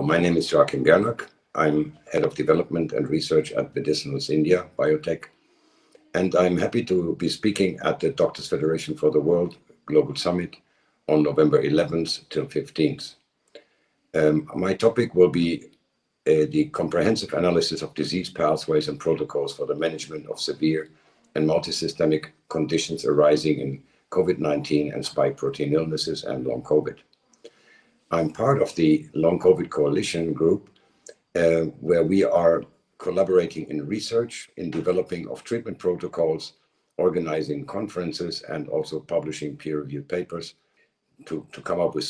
Hello, my name is Joachim Gerlach. I'm Head of Development and Research at Medicinals India Biotech, and I'm happy to be speaking at the Doctors Federation for the World Global Summit on November 11th till 15th. My topic will be the comprehensive analysis of disease pathways and protocols for the management of severe and multisystemic conditions arising in COVID-19 and spike protein illnesses and long COVID. I'm part of the Long COVID Coalition group, where we are collaborating in research, in developing of treatment protocols, organizing conferences, and also publishing peer-reviewed papers to come up with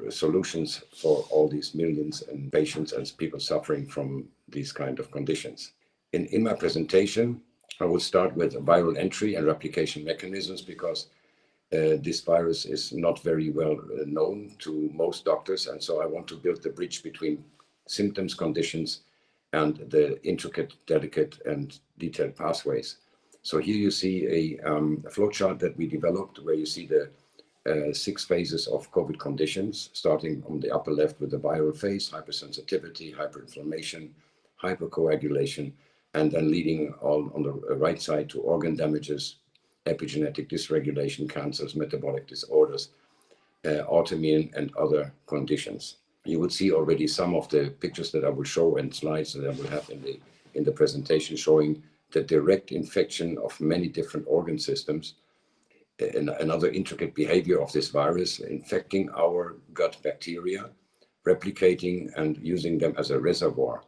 solutions for all these millions and patients and people suffering from these kind of conditions. In my presentation, I will start with viral entry and replication mechanisms because this virus is not very well known to most doctors, and so I want to build the bridge between symptoms, conditions, and the intricate, delicate, and detailed pathways. So here you see a flowchart that we developed where you see the 6 phases of COVID conditions, starting on the upper left with the viral phase, hypersensitivity, hyperinflammation, hypercoagulation, and then leading on the right side to organ damages, epigenetic dysregulation, cancers, metabolic disorders, autoimmune, and other conditions. You would see already some of the pictures that I will show and slides that I will have in the presentation showing the direct infection of many different organ systems. Another intricate behavior of this virus, infecting our gut bacteria, replicating and using them as a reservoir.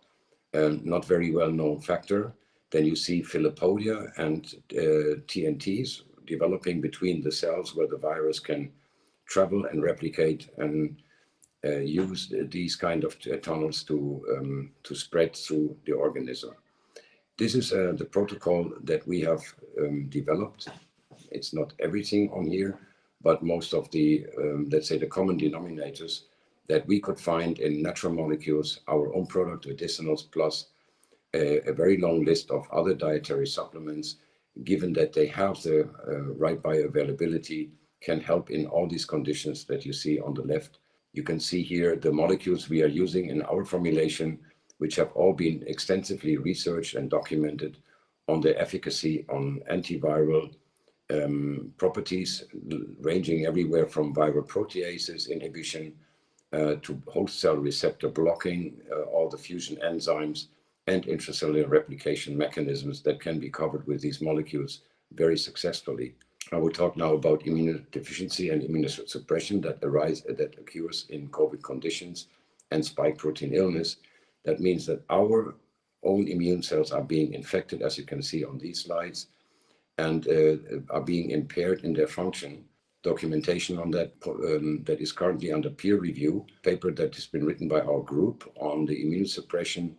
Not very well known factor. Then you see Filopodia and TNTs developing between the cells where the virus can travel and replicate and use these kind of tunnels to spread through the organism. This is the protocol that we have developed. It's not everything on here, but most of the, let's say, the common denominators that we could find in natural molecules, our own product, Medicinals, plus a very long list of other dietary supplements, given that they have the right bioavailability, can help in all these conditions that you see on the left. You can see here the molecules we are using in our formulation, which have all been extensively researched and documented on their efficacy on antiviral properties, ranging everywhere from viral proteases inhibition to host cell receptor blocking, all the fusion enzymes, and intracellular replication mechanisms that can be covered with these molecules very successfully. I will talk now about immunodeficiency and immunosuppression that occurs in COVID conditions and spike protein illness. That means that our own immune cells are being infected, as you can see on these slides, and are being impaired in their function. Documentation on that that is currently under peer review, paper that has been written by our group on the immunosuppression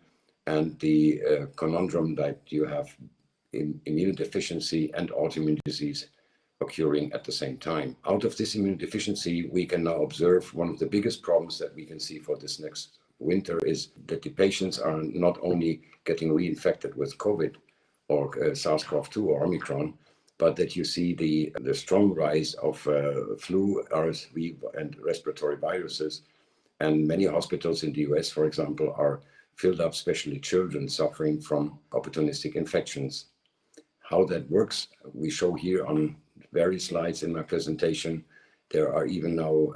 and the conundrum that you have immunodeficiency and autoimmune disease occurring at the same time. Out of this immunodeficiency, we can now observe one of the biggest problems that we can see for this next winter is that the patients are not only getting reinfected with COVID or SARS-CoV-2 or Omicron, but that you see the strong rise of flu, RSV, and respiratory viruses. And many hospitals in the US, for example, are filled up, especially children suffering from opportunistic infections. How that works, we show here on various slides in my presentation. There are even now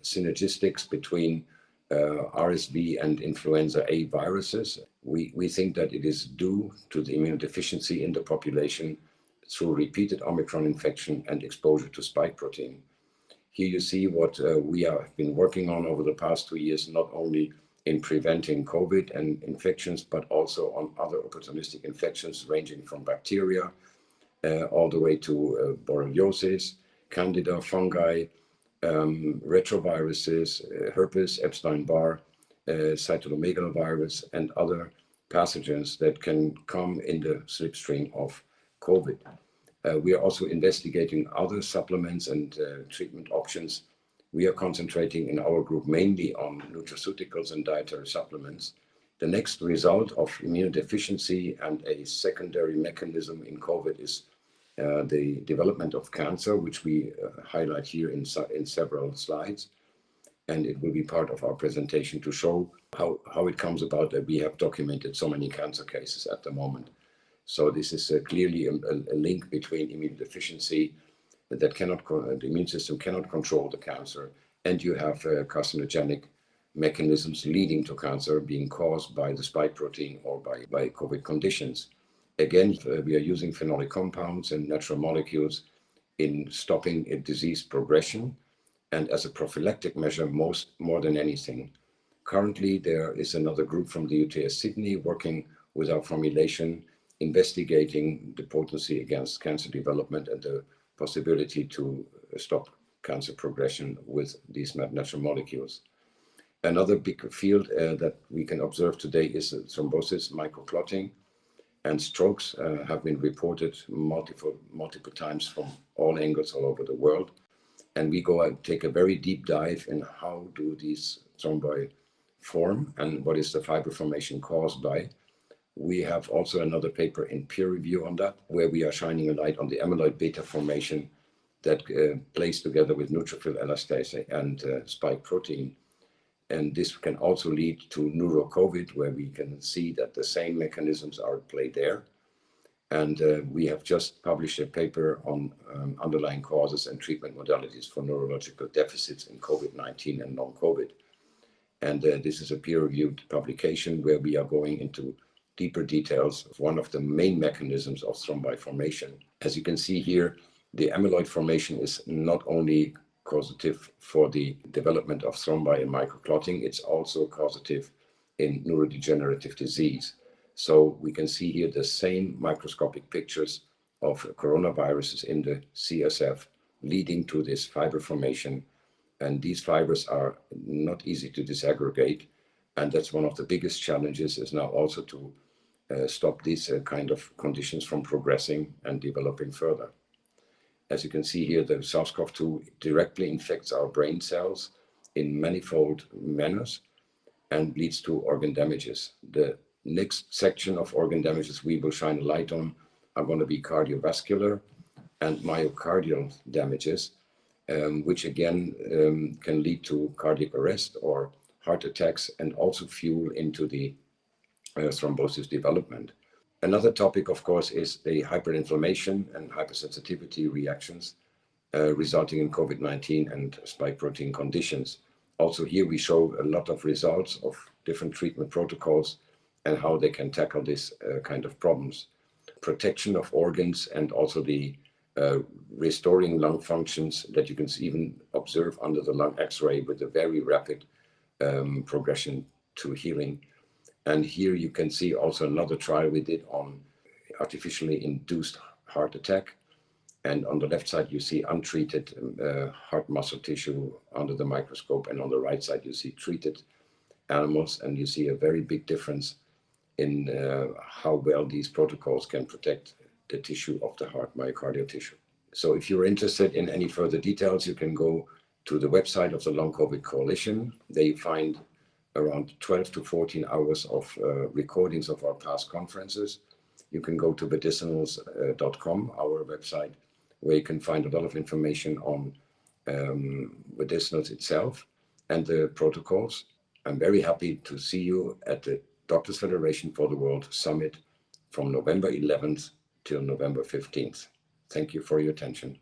synergistics between RSV and influenza A viruses. We think that it is due to the immunodeficiency in the population through repeated Omicron infection and exposure to spike protein. Here you see what we have been working on over the past 2 years, not only in preventing COVID and infections, but also on other opportunistic infections ranging from bacteria all the way to borreliosis, candida, fungi, retroviruses, herpes, Epstein-Barr, cytomegalovirus, and other pathogens that can come in the slipstream of COVID. We are also investigating other supplements and treatment options. We are concentrating in our group mainly on nutraceuticals and dietary supplements. The next result of immunodeficiency and a secondary mechanism in COVID is the development of cancer, which we highlight here in several slides. And it will be part of our presentation to show how it comes about that we have documented so many cancer cases at the moment. So this is clearly a link between immunodeficiency that the immune system cannot control the cancer, and you have carcinogenic mechanisms leading to cancer being caused by the spike protein or by COVID conditions. Again, we are using phenolic compounds and natural molecules in stopping a disease progression and as a prophylactic measure more than anything. Currently, there is another group from the UTS Sydney working with our formulation, investigating the potency against cancer development and the possibility to stop cancer progression with these natural molecules. Another big field that we can observe today is thrombosis, microclotting, and strokes have been reported multiple times from all angles all over the world. And we go and take a very deep dive in how do these thrombi form and what is the fiber formation caused by. We have also another paper in peer review on that, where we are shining a light on the amyloid beta formation that plays together with neutrophil elastase and spike protein. And this can also lead to neuro-COVID, where we can see that the same mechanisms are at play there. And we have just published a paper on underlying causes and treatment modalities for neurological deficits in COVID-19 and non-COVID. And this is a peer-reviewed publication where we are going into deeper details of one of the main mechanisms of thrombi formation. As you can see here, the amyloid formation is not only causative for the development of thrombi and microclotting, it's also causative in neurodegenerative disease. So we can see here the same microscopic pictures of coronaviruses in the CSF leading to this fiber formation. And these fibers are not easy to disaggregate. And that's one of the biggest challenges is now also to stop these kind of conditions from progressing and developing further. As you can see here, the SARS-CoV-2 directly infects our brain cells in manifold manners and leads to organ damages. The next section of organ damages we will shine a light on are going to be cardiovascular and myocardial damages, which again can lead to cardiac arrest or heart attacks and also fuel into the thrombosis development. Another topic, of course, is the hyperinflammation and hypersensitivity reactions resulting in COVID-19 and spike protein conditions. Also here we show a lot of results of different treatment protocols and how they can tackle this kind of problems. Protection of organs and also the restoring lung functions that you can even observe under the lung X-ray with a very rapid progression to healing. And here you can see also another trial we did on artificially induced heart attack. And on the left side, you see untreated heart muscle tissue under the microscope. And on the right side, you see treated animals. And you see a very big difference in how well these protocols can protect the tissue of the heart, myocardial tissue. So if you're interested in any further details, you can go to the website of the Long COVID Coalition. There you find around 12 to 14 hours of recordings of our past conferences. You can go to medicinals.com, our website, where you can find a lot of information on medicinals itself and the protocols. I'm very happy to see you at the Doctors Federation for the World Summit from November 11th till November 15th. Thank you for your attention.